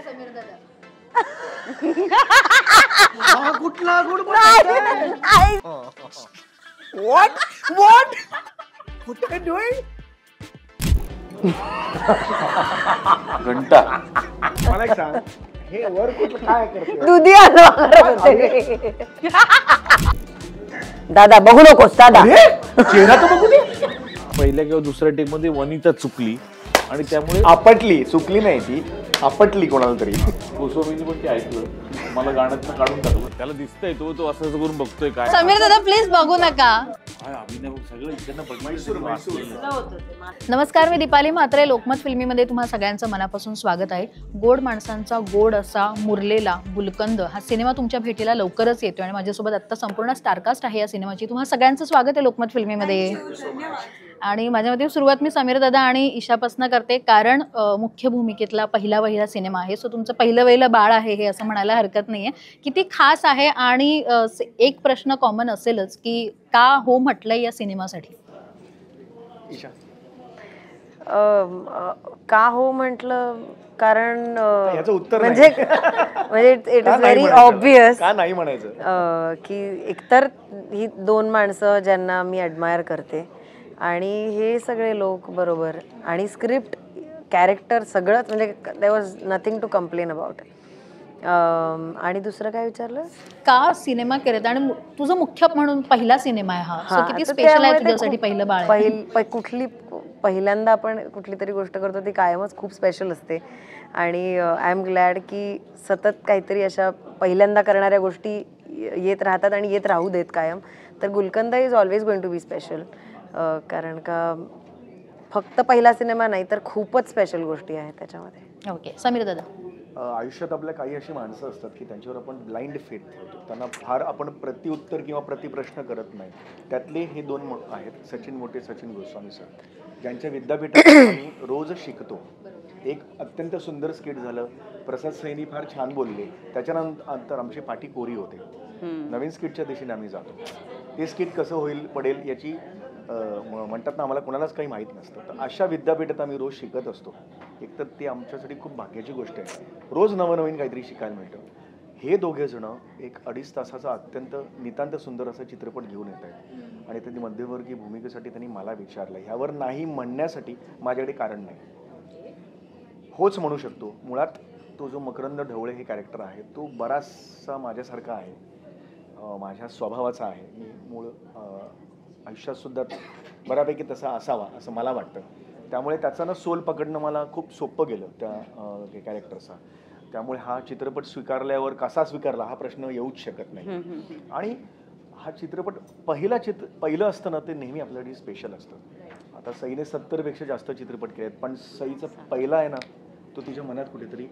समीर दादा. कुठला good What? What are you doing? घंटा मला एक सांग, हे वर कुठलं काय करते? दुधी आलो दादा बघू नकोस दादा. चेहरा तर बघू दे. पहिल्या किंवा दुसऱ्या टेक मध्ये वनिता चुकली आणि त्यामुळे आपटली, चुकली नाही ती, आपटली कोणाला तरी. गोस्वामींनी पण ते ऐकलं, मला गाण्यातनं काढून टाकलं. त्याला दिसतंय तो असं असं करून बघतोय काय समीर दादा प्लीज बघू नका. काय अभिनय सगळं इकडनं बघ. नमस्कार, मी दीपाली म्हात्रे. लोकमत फिल्मीमध्ये तुम्हा सगळ्यांचं मनापासून स्वागत आहे. गोड माणसांचा गोड असा मुरलेला गुलकंद हा सिनेमा तुमच्या भेटीला लवकरच येतोय आणि माझ्यासोबत आता संपूर्ण स्टारकास्ट आहे या सिनेमाची. तुम्हा सगळ्यांचं स्वागत आहे लोकमत फिल्मीमध्ये. आणि माझ्यामध्ये सुरुवात मी समीर दादा आणि ईशापासून करते, कारण मुख्य भूमिकेतला पहिला सिनेमा आहे. सो तुमचं पहिलं बाळ आहे हे असं म्हणायला हरकत नाहीये. किती खास आहे आणि एक प्रश्न कॉमन असेलच की का हो म्हटलंय या सिनेमासाठी? का हो म्हटलं कारण याचं उत्तर म्हणजे इट इज व्हेरी ऑब्वियस का नाही म्हणायचं की एकतर ही दोन माणसं ज्यांना मी ॲडमायर करते आणि हे सगळे लोक बरोबर आणि स्क्रिप्ट कॅरेक्टर सगळंच म्हणजे there was nothing to complain about. आणि दुसरं काय विचारलं? का सिनेमा करत आणि तुझं मुख्य म्हणून पहिला सिनेमा आहे हा. सो किती स्पेशल आहे तुझ्यासाठी पहिलं बाळ? कुठली पहिल्यांदा आपण कुठली तरी गोष्ट करतो ती कायमच खूप स्पेशल असते आणि आय एम ग्लॅड की सतत काहीतरी अशा पहिल्यांदा करणाऱ्या गोष्टी येत राहतात आणि येत राहू देत कायम. तर gulkand is always going to be special, कारण का फक्त पहिला सिनेमा नाही तर खूपच स्पेशल गोष्टी आहेत त्याच्यामध्ये. ओके, समीर दादा. आयुष्यात आपल्या काही अशी माणसं असतात की त्यांच्यावर आपण ब्लाइंड फेथ ठेवतो, त्यांना फार आपण प्रतिउत्तर किंवा प्रतिप्रश्न करत नाही. त्यातले हे दोन आहेत, सचिन मोटे, सचिन गोस्वामी सर, ज्यांच्या विद्यापीठात आम्ही रोज शिकतो. एक अत्यंत सुंदर स्किट झालं, प्रसाद सैनी फार छान बोलले, त्याच्यानंतर आमची पाठी कोरी होते. नवीन स्किटच्या दिशेने आम्ही जातो. ते स्किट कसं पडेल याची म्हणतात ना, आम्हाला कोणालाच काही माहीत नसतं. तर अशा विद्यापीठात आम्ही रोज शिकत असतो. एक तर ते आमच्यासाठी खूप भाग्याची गोष्ट आहे, रोज नवनवीन काहीतरी शिकायला मिळतं. हे दोघे जण एक 2.5 तासाचा अत्यंत नितांत सुंदर असा चित्रपट घेऊन येत आहेत आणि त्यांनी मध्यवर्गीय भूमिकेसाठी त्यांनी मला विचारलं. ह्यावर नाही म्हणण्यासाठी माझ्याकडे कारण नाही. होच म्हणू शकतो. मुळात तो जो मकरंद ढवळे हे कॅरेक्टर आहे तो बराचसा माझ्यासारखा आहे, माझ्या स्वभावाचा आहे. मी मूळ आयुष्यात सुद्धा बऱ्यापैकी तसा असावा असं मला वाटतं. त्यामुळे त्याचा सोल पकडणं मला खूप सोपं गेलं त्या कॅरेक्टरचा. त्यामुळे हा चित्रपट स्वीकारल्यावर कसा स्वीकारला हा प्रश्न येऊच शकत नाही. आणि हा चित्रपट पहिलं असतं ना, ते नेहमी आपल्यासाठी स्पेशल असतं. आता सईने 70पेक्षा जास्त चित्रपट केले आहेत, पण सईचा पहिला आहे ना, तो तिच्या मनात कुठेतरी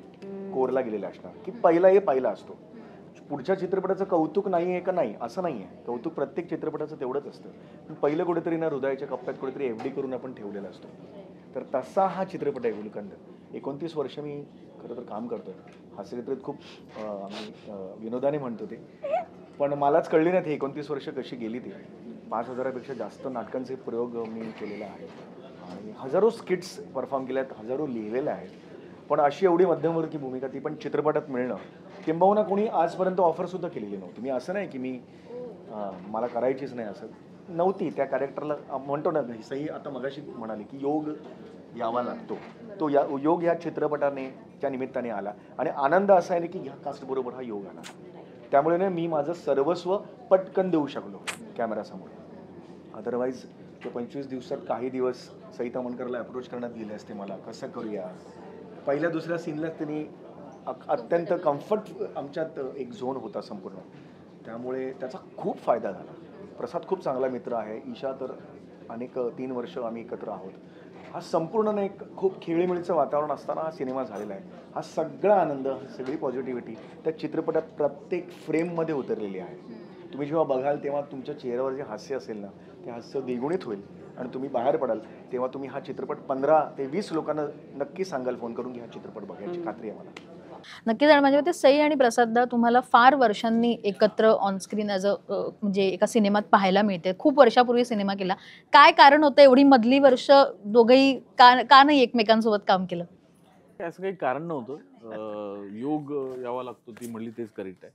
कोरला गेलेला असणार की पहिला असतो. पुढच्या चित्रपटाचं कौतुक नाही आहे का? नाही, असं नाही आहे. कौतुक प्रत्येक चित्रपटाचं तेवढंच असतं, पण पहिलं कुठेतरी ना हृदयाच्या कप्प्यात कुठेतरी FD करून आपण ठेवलेला असतो. तर तसा हा चित्रपट आहे गुलकंद. 29 वर्ष मी खरं तर काम करतोय. हास्यचित्रित खूप आम्ही विनोदाने म्हणतो ते, पण मलाच कळली नाही 29 वर्ष कशी गेली ती. 5000पेक्षा जास्त नाटकांचे प्रयोग मी केलेले आहेत आणि हजारो स्किट्स परफॉर्म केल्या आहेत, हजारो लिहिलेल्या आहेत. पण अशी एवढी मध्यमवर्गीय भूमिका ती पण चित्रपटात मिळणं, किंबहुना कोणी आजपर्यंत ऑफरसुद्धा केलेली नव्हती. मी असं नाही की मी मला करायचीच नाही असं नव्हती. त्या कॅरेक्टरला म्हणतो ना, सई आता मगाशी म्हणाली की योग यावा लागतो. तो योग या चित्रपटाने त्या निमित्ताने आला आणि आनंद असा आहे की ह्या कास्टबरोबर हा योग आला. त्यामुळे ना मी माझं सर्वस्व पटकन देऊ शकलो कॅमेरासमोर. अदरवाईज ते 25 दिवसात काही दिवस सई तामणकरला अप्रोच करण्यात गेले असते, मला कसं करूया. पहिल्या दुसऱ्या सीनलाच त्यांनी अत्यंत कम्फर्ट आमच्यात एक झोन होता संपूर्ण, त्यामुळे त्याचा खूप फायदा झाला. प्रसाद खूप चांगला मित्र आहे, ईशा तर अनेक 3 वर्ष आम्ही एकत्र आहोत. हा संपूर्ण एक खूप खेळीमेळीचं वातावरण असताना हा सिनेमा झालेला आहे. हा सगळा आनंद, सगळी पॉझिटिव्हिटी त्या चित्रपटात प्रत्येक फ्रेममध्ये उतरलेली आहे. तुम्ही जेव्हा बघाल तेव्हा तुमच्या चेहऱ्यावर जे हास्य असेल ना, ते हास्य द्विगुणित होईल आणि तुम्ही बाहेर पडाल तेव्हा तुम्ही हा चित्रपट 15 ते 20 लोकांना नक्की सांगाल फोन करून की हा चित्रपट बघायची खात्री आहे मला. नक्कीच. आणि म्हणजे ते सई आणि प्रसाद तुम्हाला फार वर्षांनी एकत्र ऑनस्क्रीन ॲज म्हणजे एका सिनेमात पाहायला मिळते. खूप वर्षापूर्वी सिनेमा केला. काय कारण होतं एवढी मधली वर्ष दोघंही का नाही एकमेकांसोबत काम केलं? असं काही कारण नव्हतं. योग यावा लागतो ती म्हणली तेच करेक्ट आहे.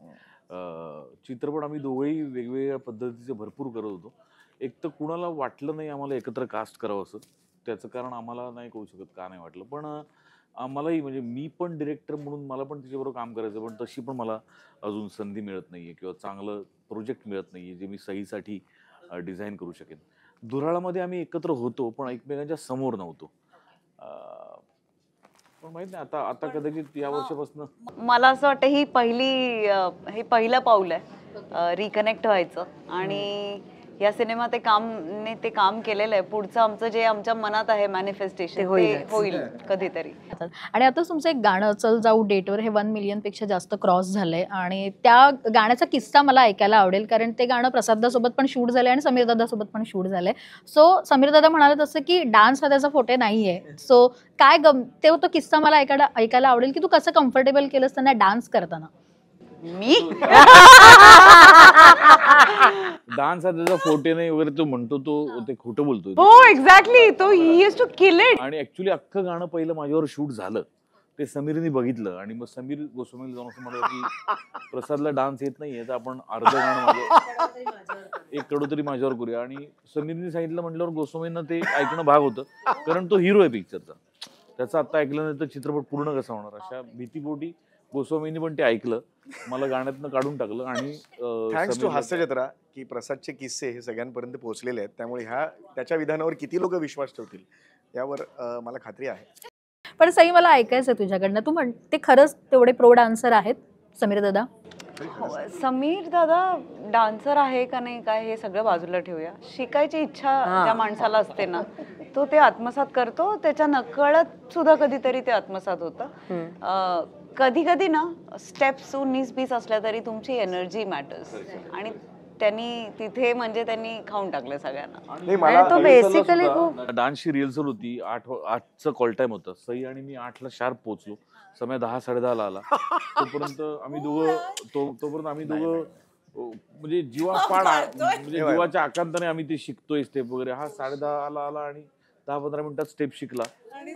चित्रपट आम्ही दोघंही वेगवेगळ्या पद्धतीचे भरपूर करत होतो. एक तर कुणाला वाटलं नाही आम्हाला एकत्र कास्ट करावं असं, त्याचं कारण आम्हाला नाही कळू शकत का नाही वाटलं. पण आम्हालाही म्हणजे मी पण डिरेक्टर म्हणून मला पण तिच्याबरोबर काम करायचं, पण तशी पण मला अजून संधी मिळत नाही आहे किंवा चांगलं प्रोजेक्ट मिळत नाही आहे जे मी सहीसाठी डिझाईन करू शकेन. दुराळामध्ये आम्ही एकत्र होतो पण एकमेकांच्या समोर नव्हतो. पण माहित नाही आता कदाचित या वर्षापासून मला असं वाटतं हे पहिलं पाऊल आहे रिकनेक्ट व्हायचं. आणि या सिनेमात ते काम केलेलं आहे. पुढचं आमचं जे आमच्या मनात आहे मॅनिफेस्टेशन ते होईल कधीतरी. आणि आता तुमचं एक गाणं चल जाऊ डेटवर हे 1 मिलियन पेक्षा जास्त क्रॉस झालंय आणि त्या गाण्याचा किस्सा मला ऐकायला आवडेल, कारण ते गाणं प्रसाददासोबत पण शूट झालंय आणि समीर दादासोबत पण शूट झालंय. सो समीर दादा म्हणाले तसं की डान्स हा त्याचा फोटे नाहीये. सो काय तो किस्सा मला ऐकायला आवडेल की तू कसं कम्फर्टेबल केलंस त्यांना डान्स करताना. मी डान्स हा त्याचा फोटे नाही वगैरे तो म्हणतो, ते खोटं बोलतोय. हो एक्झॅक्टली. तो he has to kill it. आणि ऍक्च्युली अख्खं गाणं पहिलं माझ्यावर शूट झालं, ते समीरने बघितलं आणि मग समीर गोस्वामीला जाऊन असं म्हणाल की प्रसादला डान्स येत नाहीये तर आपण अर्ध गाणं एक कडोतरी माझ्यावर करूया. आणि समीरने सांगितलं म्हटल्यावर गोस्वामींना ते ऐकणं भाग होतं, कारण तो हिरो आहे पिक्चरचा. त्याचं आता ऐकलं नाही तर चित्रपट पूर्ण कसा होणार, अशा भीतीपोटी गोस्वामींनी पण ते ऐकलं, मला गाण्यातनं काढून टाकलं. आणि थँक्स टू हास्यजत्रा की प्रसादचे किस्से हे सगळ्यांपर्यंत पोहोचलेले आहेत, त्यामुळे त्याच्या विधानावर किती लोक विश्वास ठेवतील यावर मला खात्री आहे. पण सई मला ऐकायचं तुझ्याकडनं, तू ते खरंच तेवढे प्रो डान्सर आहेत समीर दादा? समीर दादा डान्सर आहे का नाही काय हे सगळं बाजूला ठेवूया. शिकायची इच्छा ज्या माणसाला असते ना तो ते आत्मसात करतो. त्याच्या नकळत सुद्धा कधीतरी ते आत्मसात होतं. कधी कधी ना स्टेप्स 19-20 असल्या तरी तुमची एनर्जी मॅटर्स. आणि त्यांनी तिथे म्हणजे त्यांनी खाऊन टाकलं सगळ्यांना. तो बेसिकली खूप डान्सची रिहर्सल होती, 8चं कॉल टाइम होता. सई आणि मी 8ला शार्प पोहोचलो, समय 10-10:30ला आला. तोपर्यंत आम्ही दोघं म्हणजे जीवापाड म्हणजे जीवाच्या आकांताने आम्ही ते शिकतोय स्टेप वगैरे. हा 10:30ला आला आणि 10-15 मिनिटात स्टेप शिकला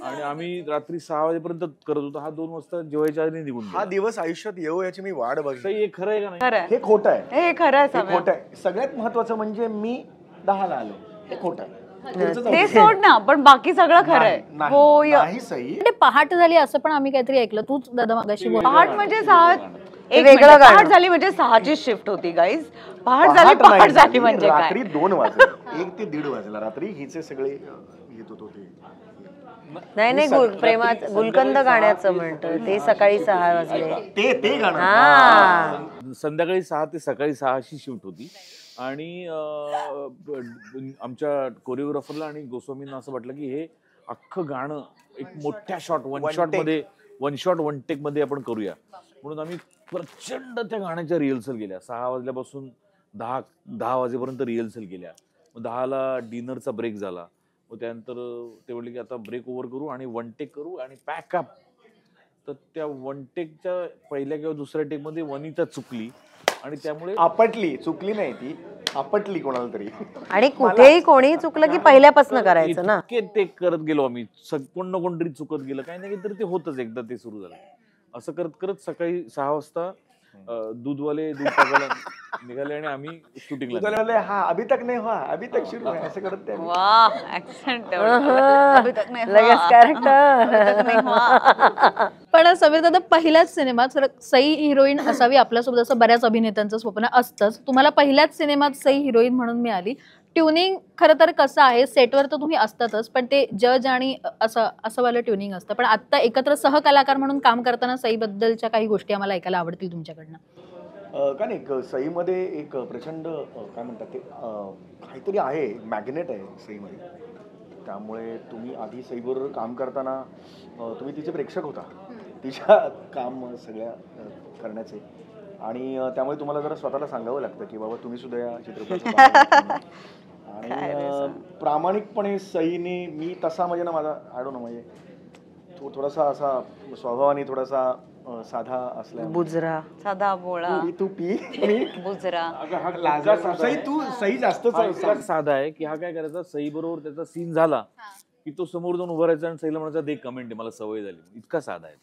आणि आम्ही रात्री 6 वाजेपर्यंत करत होतो. हा 2 वाजता जेवायच्या आधी निघून गेला. हा दिवस आयुष्यात येऊ याची मी वाट बघते. सई हे खरं आहे का नाही? खरं हे खोटं आहे. हे खरं आहे. हे खोटं आहे. सगळ्यात महत्वाचं म्हणजे मी 10ला आलो, हे खोटं आहे. ते सोड ना, पण बाकी सगळं खरं आहे. हो नाही सई. म्हणजे पहाट झाली असं पण आम्ही काहीतरी ऐकलं, तूच दादा मगाशी बोल. पहाट म्हणजे 6 वेगळं गाणं. पहाट झाली म्हणजे 6ची शिफ्ट होती गाईज. पहाट झाली म्हणजे काय? रात्री 2 वाजले, 1 ते 1:30 वाजला रात्री. हिचे सगळे येत होते. नाही प्रेमात गुलकंद गाण्याचं म्हणतो ते सकाळी 6 वाजले ते गाणं. संध्याकाळी 6 ते सकाळी 6ची शिफ्ट होती. आणि आमच्या कोरिओग्राफरला आणि गोस्वामींना असं वाटलं की हे अख्खं गाणं एक मोठ्या वन शॉट वन टेक मध्ये आपण करूया. म्हणून आम्ही प्रचंड त्या गाण्याच्या रिहर्सल केल्या. 6 वाजल्यापासून 10 वाजेपर्यंत रिहर्सल केल्या. मग 10ला डिनरचा ब्रेक झाला. मग त्यानंतर ते म्हटले की आता ब्रेक ओव्हर करू आणि वन टेक करू आणि पॅकअप. तर त्या वन टेकच्या पहिल्या किंवा दुसऱ्या टेकमध्ये वनिता चुकली आणि त्यामुळे आपटली. चुकली नाही ती, आपटली कोणाला तरी. आणि कुठेही कोणी चुकलं की पहिल्यापासून करायचं ना. ते करत गेलो आम्ही. कोण ना कोणतरी चुकत गेलं, काही नाही तरी ते होतच. एकदा ते सुरू झालं असं करत करत सकाळी 6 वाजता दूधवाले दूध टाकायला निघाले आणि आम्ही शूटिंगला. हा अभी तक नाही हुआ, अभी तक शुरू है, असं करत ते. वाह ऍक्सेंट लगेच कॅरेक्टर. पण समीर दादा पहिल्याच सिनेमात सई हिरोईन असावी आपल्यासोबत असं बऱ्याच अभिनेत्यांचं स्वप्न असतंच. तुम्हाला पहिल्याच सिनेमात सई हिरोईन म्हणून मिळाली. ट्युनिंग खरं तर कसं आहे, सेटवर तर तुम्ही असतातच पण ते जज आणि असं वालं ट्युनिंग असतं. पण आता एकत्र सहकलाकार म्हणून काम करताना सईबद्दलच्या काही गोष्टी आम्हाला ऐकायला आवडतील तुमच्याकडनं. का नाही, सईमध्ये एक प्रचंड काय म्हणतात ते काहीतरी आहे, मॅग्नेट आहे सईमध्ये. त्यामुळे तुम्ही आधी सईबरोबर काम करताना तुम्ही तिचे प्रेक्षक होता, तिच्या काम सगळ्या करण्याचे. आणि त्यामुळे तुम्हाला जरा स्वतःला सांगावं लागतं की बाबा तुम्ही सुद्धा या चित्रपटात. आणि प्रामाणिकपणे सईने मी तसा म्हणजे ना माझा म्हणजे थोडासा असा स्वभावाने थोडासा साधा असल्या, बुजरा साधा बोळा तू पी बुजरा. सई जास्त साधा आहे की हा काय करायचा, सई बरोबर त्याचा सीन झाला की तो समोर जाऊन उभा राहायचा आणि सईला म्हणायचा दे कमेंट आहे, मला सवय झाली. इतका साधा आहे.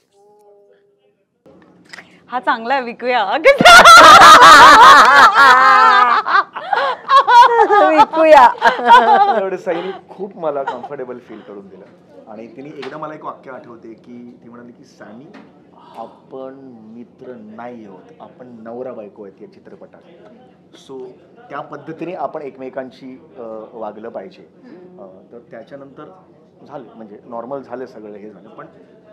हा चांगला आहे, विकूया. विकूया. तर सईने खूप मला कम्फर्टेबल फील करून दिलं आणि तिने एकदा मला एक वाक्य आठवते की ती म्हणाली की सॅमी आपण मित्र नाही आहोत, आपण नवरा बायको आहेत या चित्रपटात. सो त्या पद्धतीने आपण एकमेकांशी वागलं पाहिजे. तर त्याच्यानंतर झालं म्हणजे नॉर्मल झालं सगळं हे झालं. पण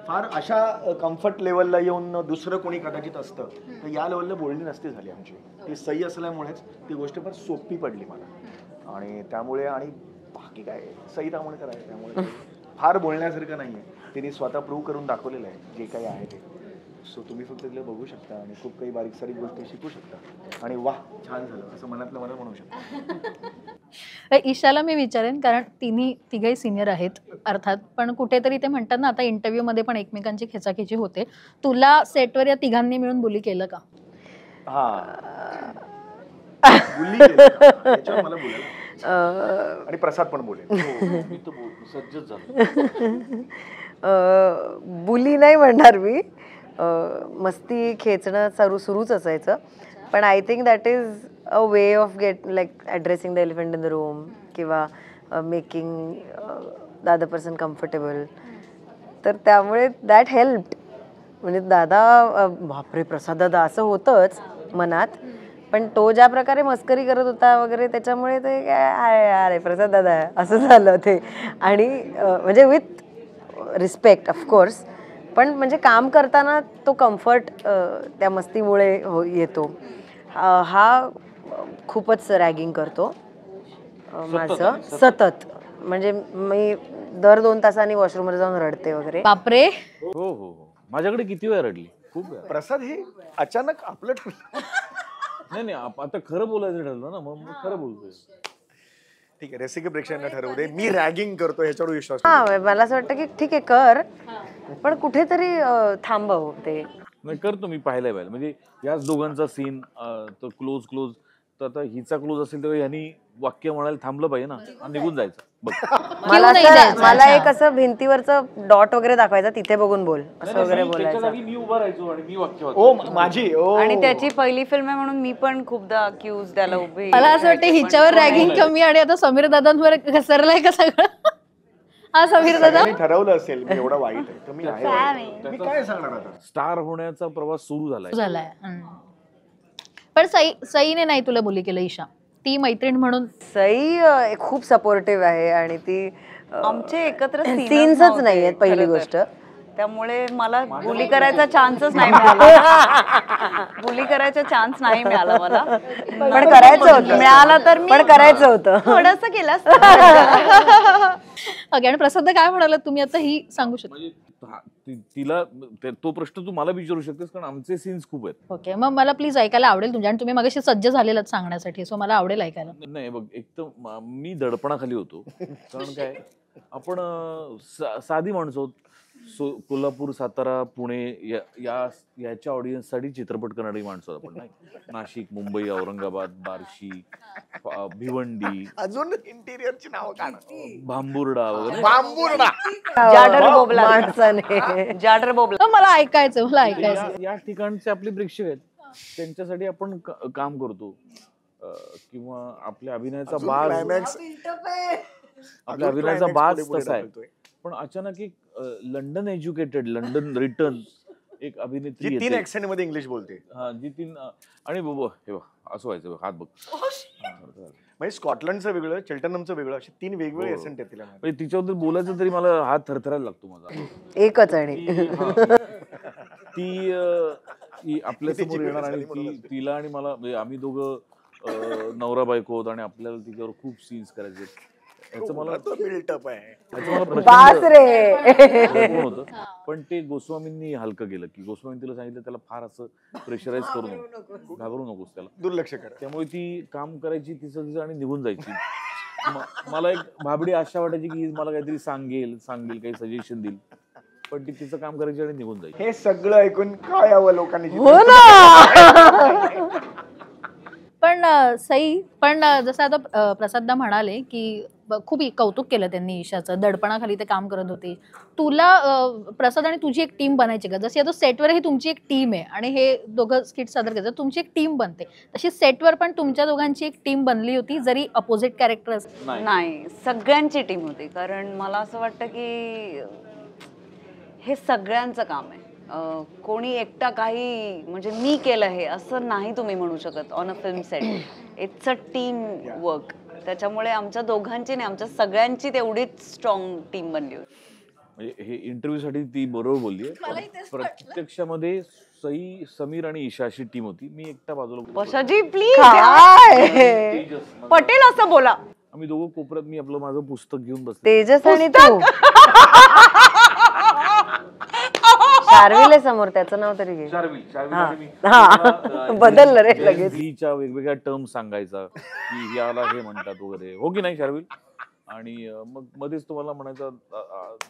फार अशा कम्फर्ट लेवलला येऊन दुसरं कोणी कदाचित असतं तर या लेवलला बोलणी नसती झाली आमची. ती सई असल्यामुळेच ती गोष्ट फार सोपी पडली मला आणि त्यामुळे आणि बाकी काय सई दामोणकर आहे त्यामुळे फार बोलण्यासारखं नाही आहे. तिने स्वतः प्रूव्ह करून दाखवलेलं आहे जे काही आहे ते. सो तुम्ही फक्त तिला बघू शकता आणि खूप काही बारीक सारीक गोष्टी शिकू शकता आणि वाह छान झालं असं मनातलं मला म्हणू शकता. ईशाला मी विचारेन कारण तिघही सिनियर आहेत अर्थात, पण कुठेतरी ते म्हणतात ना आता इंटरव्ह्यू मध्ये पण एकमेकांची खेचाखेची होते. तुला सेटवर या तिघांनी मिळून बुली केलं का? हा बुली केलं का? याच्यावर मला बोलायला आणि प्रसाद पण बोलेल. मी तर सज्जच झालो. बुली नाही म्हणणार मी. मस्ती खेचणं सुरूच असायचं. पण I think that is a way of like addressing the elephant in the room किंवा making the other person comfortable. तर त्यामुळे दॅट हेल्प्ड. म्हणजे दादा बापरे प्रसाद दादा असं होतंच मनात, पण तो ज्या प्रकारे मस्करी करत होता वगैरे त्याच्यामुळे ते काय अरे प्रसाद दादा असं झालं ते. आणि म्हणजे विथ रिस्पेक्ट ऑफकोर्स, पण म्हणजे काम करताना तो कम्फर्ट त्या मस्तीमुळे येतो. हा खूपच रॅगिंग करतो माझं सतत. म्हणजे मी दर 2 तासांनी वॉशरूममध्ये जाऊन रडते वगैरे. बापरे. हो हो हो, माझ्याकडे किती वेळ रडली, खूप वेळ. प्रसाद हे अचानक आपलं नाही आता खरं बोलायचं ठरलं ना, मग खरं बोलतोय. ठीक आहे रेसिपी प्रेक्षकांना ठरवू दे. मी रॅगिंग करतो ह्याच्यावर विश्वास हा मला असं वाटतं की ठीक आहे कर, पण कुठेतरी थांबव ते. नाही करतो मी, पाहिलंय म्हणजे याच दोघांचा सीन तर क्लोज तर आता हिचा क्लोज असेल तेव्हा ह्यांनी वाक्य म्हणायला थांबलं पाहिजे ना आणि निघून जायचं. बघ मला एक असं भिंतीवरचं डॉट वगैरे दाखवायचं, तिथे बघून बोल असं वगैरे बोलायचं. मी उभा राहायचो आणि मी वाक्य ओ माझी आणि त्याची पहिली फिल्म आहे म्हणून मी पण खूपदा अक्यूज त्याला उभी. मला असं वाटतं हिच्यावर रॅगिंग कमी आणि आता समीर दादांवर घसरलाय का सगळं? हा समीर दादा सगळ्यांनी ठरवलं असेल मी एवढा वाईट आहे तर मी आहे. मी काय सांगणार आता. स्टार होण्याचा प्रवास सुरू झालाय. पण सईने नाही तुला बोली केलं ईशा, ती मैत्रीण म्हणून. सई खूप सपोर्टिव्ह आहे आणि ती आमचे एकत्र सीन्सच नाही आहेत पहिली गोष्ट. त्यामुळे मला बुली करायचा चान्सच नाही मिळाला. बुली करायचा चान्स नाही मिळाला मला, पण करायचं होतं. मिळाला तर पण करायचं होतं. थोडस केलं. ओके. आणि प्रसाद काय म्हणाला तुम्ही आता ही सांगू शकता? म्हणजे तिला तो प्रश्न तू मला विचारू शकतेस कारण आमचे सीन्स खूप आहेत. ओके, मग मला प्लीज ऐकायला आवडेल तुमच्या, आणि तुम्ही मगाशी सज्ज झालेलात सांगण्यासाठी, सो मला आवडेल ऐकायला. नाही बघ, एक तर मी दडपणाखाली होतो कारण काय आपण साधी माणसं आहोत. कोल्हापूर, सातारा, पुणे याच्या ऑडियन्ससाठी चित्रपट करणारी माणसं आपण. नाही नाशिक, मुंबई, औरंगाबाद, बार्शी, भिवंडी, अजून इंटिरियरची नाव काय भांबुर्डा वगैरे. बांबुर्डा जाडर बोबला माणसाने जाडर बोबला. मला ऐकायचं या ठिकाणचे आपले प्रेक्षक आहेत, त्यांच्यासाठी आपण काम करतो. किंवा आपल्या अभिनयाचा बाज तसा आहे. पण अचानक एक लंडन एज्युकेटेड, लंडन रिटर्न एक अभिनेत्री 3 ऍक्सेंट मध्ये इंग्लिश बोलते. हा जी 3 आणि हे असं व्हायचं हात बघ. म्हणजे स्कॉटलंडचं वेगळं, चेल्टनमचं वेगळं, असे 3 वेगवेगळे ऍक्सेंट आहेत तिला. म्हणजे तिच्याबद्दल बोलायचं तरी मला हात थरथरायला लागतो माझा. एकच आणि ती आपल्या समोर येणार आणि तिला आणि मला म्हणजे आम्ही दोघं नवरा बायको होत आणि आपल्याला तिच्यावर खूप सीन्स करायचे. ह्याचं मला बिल्टअप आहे. होतं. पण ते गोस्वामींनी हलकं केलं की गोस्वामी तिला सांगितलं त्याला फार असं प्रेशराईज करू नको, घाबरू नकोस त्याला, दुर्लक्ष कर. त्यामुळे ती काम करायची तिचं आणि निघून जायची. मला एक भाबडी आशा वाटायची की मला काहीतरी सांगेल काही सजेशन देईल, पण ती तिचं काम करायची आणि निघून जायची. हे सगळं ऐकून काय यावं लोकांनी. पण सई, पण जसं आता प्रसाददा म्हणाले की खूप कौतुक केलं त्यांनी ईशाचं, दडपणाखाली ते काम करत होते. तुला प्रसाद आणि तुझी एक टीम बनायची का? जशी आता सेटवर ही तुमची एक टीम आहे आणि हे दोघं स्किट सादर करतात, तुमची एक टीम बनते, तशी सेटवर पण तुमच्या दोघांची एक टीम बनली होती, जरी अपोजिट कॅरेक्टर असते? नाही, सगळ्यांची टीम होती. कारण मला असं वाटतं की हे सगळ्यांचं काम आहे. कोणी एकटा काही म्हणजे मी केलं हे असं नाही तुम्ही म्हणू शकत on a film set. It's a team work. त्याच्यामुळे आमच्या दोघांची नाही, आमच्या सगळ्यांची तेवढीच स्ट्रॉंग टीम बनली होती. म्हणजे हे इंटरव्ह्यू साठी ती बरोबर बोलली. प्रत्यक्षामध्ये सई, समीर आणि ईशा अशी टीम होती. मी एकटा बाजूला वर्षाजी प्लीज पटेल असं बोला. आम्ही दोघं कोपऱ्यात, मी आपलं माझं पुस्तक घेऊन बसले. तेजस आणि तू शार्विल आहे समोर, त्याचं नाव तरी घे. बदललं रे लगेच. च्या वेगवेगळ्या टर्म सांगायचा की याला हे म्हणतात वगैरे, हो की नाही शार्विल? आणि मग मध्येच तुम्हाला म्हणायचं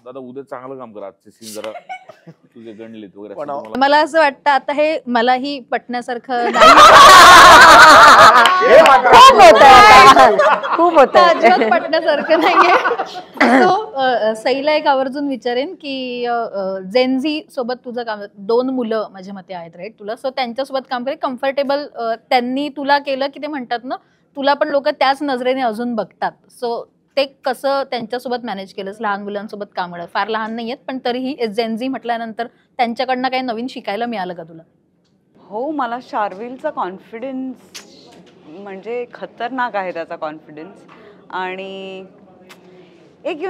दादा उद्या चांगलं काम करा, आजचे सीन जरा तुझे गणलेत वगैरे. मला असं वाटतं आता हे मलाही पटण्यासारखं नाही. खूप होत अजिबात पटण्यासारखं नाहीये. तो सईला एक आवर्जून विचारेन की जेनझी सोबत तुझं काम, 2 मुलं माझ्या मते आहेत राईट तुला, सो त्यांच्यासोबत काम करे कम्फर्टेबल त्यांनी तुला केलं की ते म्हणतात ना तुला पण लोक त्याच नजरेने अजून बघतात, सो ते कसं त्यांच्यासोबत मॅनेज केलंस? लहान मुलांसोबत काम, फार लहान नाहीयेत पण तरीही जेनझी म्हटल्यानंतर त्यांच्याकडनं काही नवीन शिकायला मिळालं का तुला? हो, मला शार्विलचा कॉन्फिडन्स म्हणजे खतरनाक आहे त्याचा कॉन्फिडन्स. आणि एक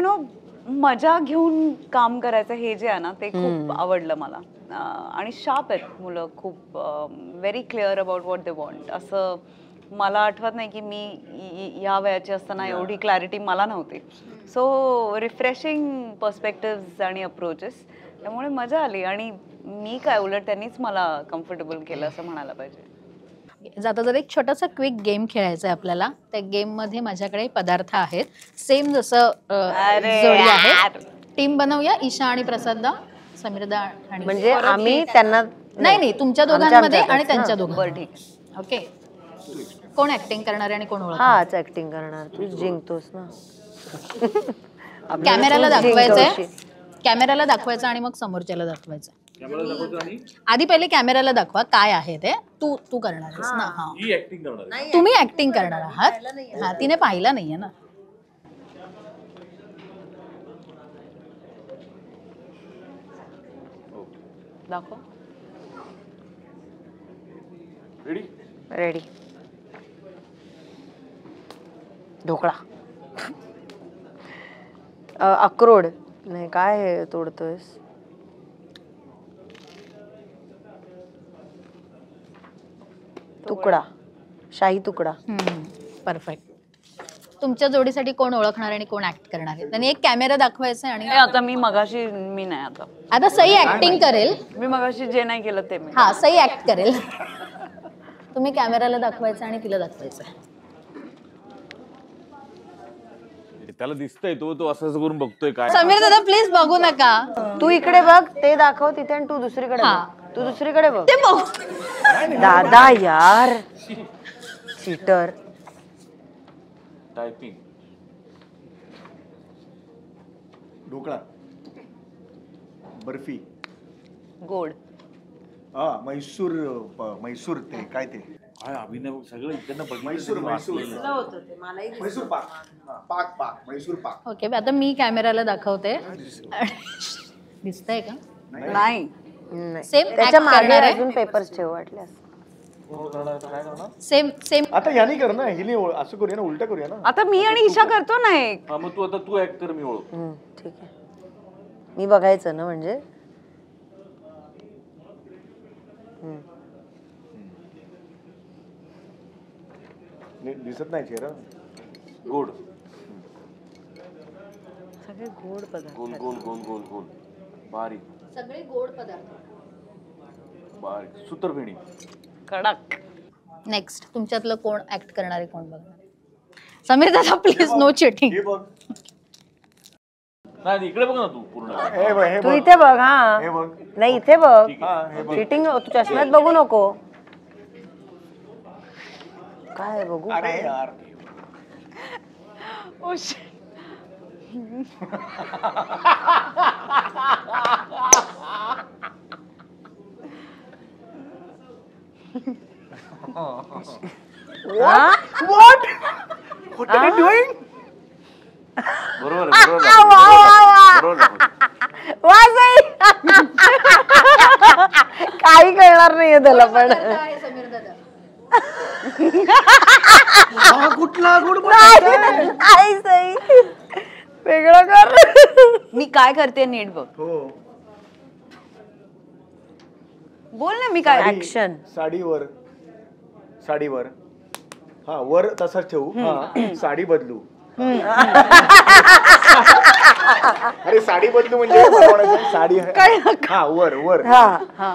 मजा घेऊन काम करायचं हे जे आहे ना ते खूप आवडलं मला. आणि शार्प आहेत मुलं, खूप very clear about what they want. असं मला आठवत नाही की मी या वयाची असताना एवढी क्लॅरिटी मला नव्हती. सो रिफ्रेशिंग पर्स्पेक्टिव्स आणि अप्रोचेस, त्यामुळे मजा आली. आणि मी काय उलट त्यांनीच मला कम्फर्टेबल केलं असं म्हणायला पाहिजे. जाता जर एक छोटासा क्विक गेम खेळायचा आहे आपल्याला. त्या गेम मध्ये माझ्याकडे पदार्थ आहेत सेम जसं जोडी आहे. टीम बनवूया, ईशा आणि प्रसाददा, समीरदा आणि म्हणजे आम्ही त्यांना नाही तुमच्या दोघांमध्ये आणि त्यांच्या दोघांमध्ये. ठीक. ओके, कोण ऍक्टिंग करणार आहे आणि कोण ओळख? हाच ऍक्टिंग करणार, तू जिंकतोस ना. कॅमेराला दाखवायचंय, कॅमेराला दाखवायचं आणि मग समोरच्याला दाखवायचं. आधी पहिले कॅमेराला दाखवा काय आहे ते. तू करणार आहेस ना? हा, ही ऍक्टिंग करणार आहे. तुम्ही ऍक्टिंग करणार आहात. हा, तिने पाहिलं नाहीये ना. दाखव. रेडी? रेडी. ढोकळा. अक्रोड नाही, काय हे तोडतोयस? तुकडा, शाही तुकडा. परफेक्ट. तुमच्या जोडीसाठी कोण ओळखणार आणि कोण ऍक्ट करणार आहे? त्यांनी एक कॅमेरा दाखवायचा आणि आता मी नाही आता सई ऍक्टिंग करेल. मी मगाशी जे नाही केलं ते मी. हा, सई ऍक्ट करेल. तुम्ही कॅमेराला दाखवायचं आणि तिला दाखवायचं. त्याला दिसतंय तो असं करून बघतोय काय. समीर दादा प्लीज बघू नका. तू इकडे बघ, ते दाखव तिथे, आणि तू दुसरीकडे बघ. तू दुसरीकडे बघ. ते बघू. दादा यार, चीटर. टायपिंग. ढोकळा, बर्फी, गोड. मैसूर ते काय ते काय अभिनय सगळं इकडनं मैसूर पाक. मैसूर पाक. ओके, आता मी कॅमेराला दाखवते. दिसतंय का? नाही. सेम त्याच्या मागे अजून पेपर्स ठेव वाटल्यास. सेम आता याने कर ना, हिने असं करूया ना, उलट करूया ना. आता मी आणि ईशा करतो ना एक. मग तू ऍक्ट कर, मी ओळख. ठीक आहे, मी बघायचं ना म्हणजे. दिसत नाही चेहरा. गोड, सगळे गोड पदार्थ. गोल गोल गोल गोल गोल, बारीक, सगळे गोड पदार्थ. बारीक, सूत्रफेणी. कडक. नेक्स्ट तुमच्यातलं कोण ऍक्ट करणारे, कोण बघणार? समीर दादा प्लीज, नो चिटिंग. हे बघ, नाही इकडे बघ ना तू पूर्ण. हे बघ, हे तू बघ, इथे बघ. हा, हे बघ. नाही इथे बघ. हे बघ. चिटिंग, तू चष्म्यात बघू नको. काय बघू? अरे यार, What? What are you doing? बरोबर आहे, बरोबर आहे. वाजई काही कळणार नाहीये त्याला पण समीर दादा हा कुठला गुड आई सई वेगळं कर. मी काय करते नीट बघ. हो. बोल ना मी काय. ऍक्शन. साडीवर साडीवर हा वर तसाच ठेवू. हा साडी बदलू. अरे साडी बदलू म्हणजे मला म्हणायचं, साडी हा वर वर. हा हा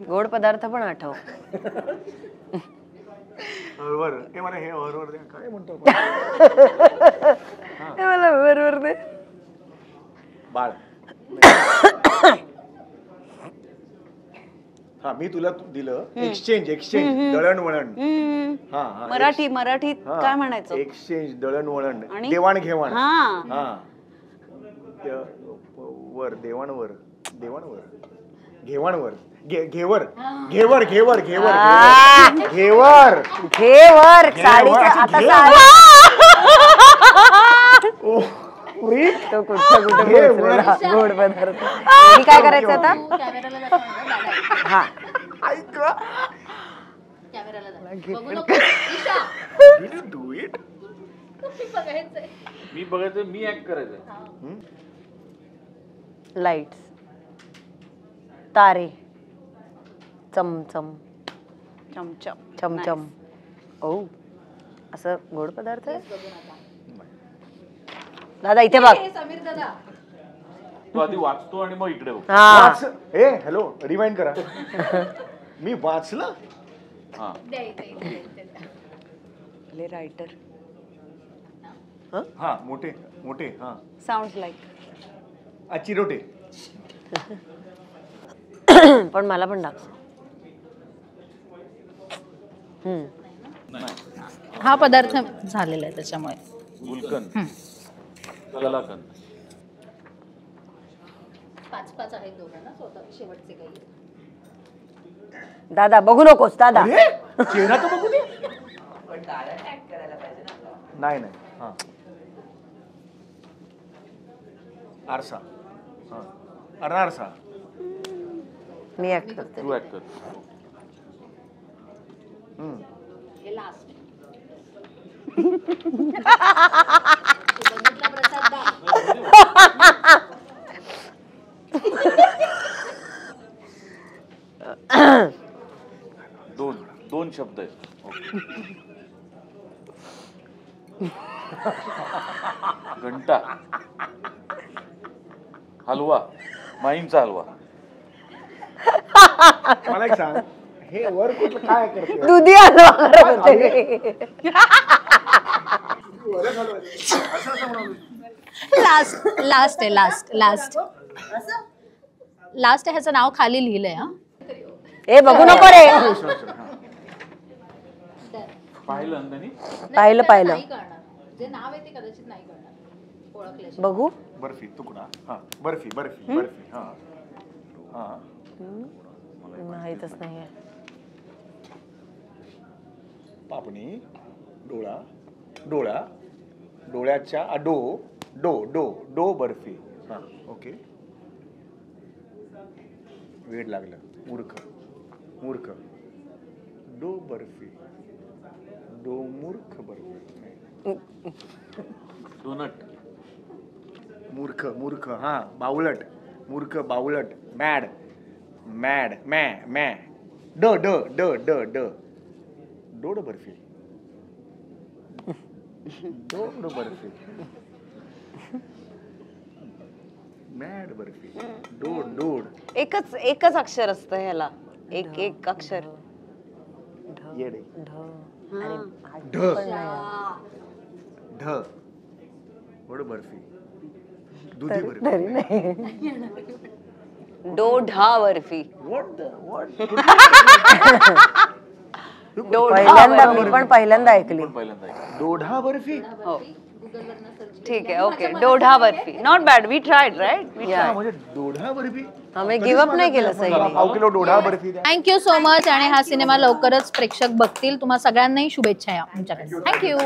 गोड पदार्थ पण आठव. वर हे मला हे वर वर काय म्हणतो हे मला बरोबर दे. बाळ. हा मी तुला दिलं एक्सचेंज एक्सचेंज दळणवळण. हा हा मराठीत काय म्हणायचं. एक्सचेंज दळणवळण आणि? देवाणघेवाण. हा हा वर देवाणवर देवाणवर घेवाणवर घेवर घेवर घेवर घेवर घेवर घेवर साडीचा आता तो कुठं पोहोचलेला गोड पदार्थ. मी काय करायचं आता. कॅमेराला दाखव. हा कॅमेराला दाखव. बघू नको. Isha, do it. तुम्ही बघायचंय. मी बघायचं, मी ऍक्ट करायचं. लाईट्स तारे चमचम चमचम चमचम. ओ असं गोड पदार्थ आहे. दादा इथे बघ. हे समीर दादा तो आधी वाचतो आणि मग इकडे बघ. हा ए हॅलो रिवाइंड करा. मी वाचलं. हा द्या इथे, इथे द्या. रायटर. हा मोठे मोठे हा साऊंड्स लाईक चिरोटे. पण मला पण दाखव. हा पदार्थ झालेला आहे त्याच्यामुळे. गुलकंद, कलाकंद. 5-5 आहेत दोघांना स्वतः शेवटचे काही. दादा बघू नकोस दादा. चेहरा तर बघू दे. नाही नाही हा आरसा. हा अनारसा. मी ऍक्ट करते. तू ऍक्ट कर. हे लास्ट प्रसाद दा. दोन शब्द आहेत. घंटा, हलवा, माहीमचा हलवा. मला एक सांग, हे वर कुठलं काय करते. दुधी हलवा करत होते. लास्ट आहे. लास्ट आहे. ह्याचं नाव खाली लिहिलंय. हा ए बघू नको रे. पाहिलं त्यांनी. पाहिलं नाही करणार. जे नाव आहे ते कदाचित नाही करणार ओळखल्याशिवाय. बघू. बर्फी तुकडा. हा बर्फी बर्फी बर्फी. हा हा माहितच नाहीये. पापणी डोळा डोळा डोळ्याच्या डो डो डो डो बर्फी. हा ओके. वेळ लागलं. मूर्ख मूर्ख डो बर्फी डो मूर्ख बर्फी. डोनट. मूर्ख मूर्ख हा बावलट मूर्ख बावलट. मॅड मॅड मॅ मॅ ड ड ड ड ड डोड बर्फी. डोड बर्फी. मॅड बर्फी. डोड डोड. एकच अक्षर असतं ह्याला. एक अक्षर. येडे. अरे ढ ढ वड बर्फी. दुधी बर्फी. डोढा बर्फी. पहिल्यांदा मी पण पहिल्यांदा ऐकली. पहिल्यांदा ऐकलं. दोढा बर्फी. हो ठीक आहे okay dodha barfi not bad we tried right हा, म्हणजे डोढा बर्फी आम्ही गिव्ह अप नाही केलं सही पाव किलो डोढा बर्फी द्या. थँक्यू सो मच आणि हा सिनेमा लवकरच प्रेक्षक बघतील. तुम्हा सगळ्यांनाही शुभेच्छा या आमच्याकडे. थँक्यू.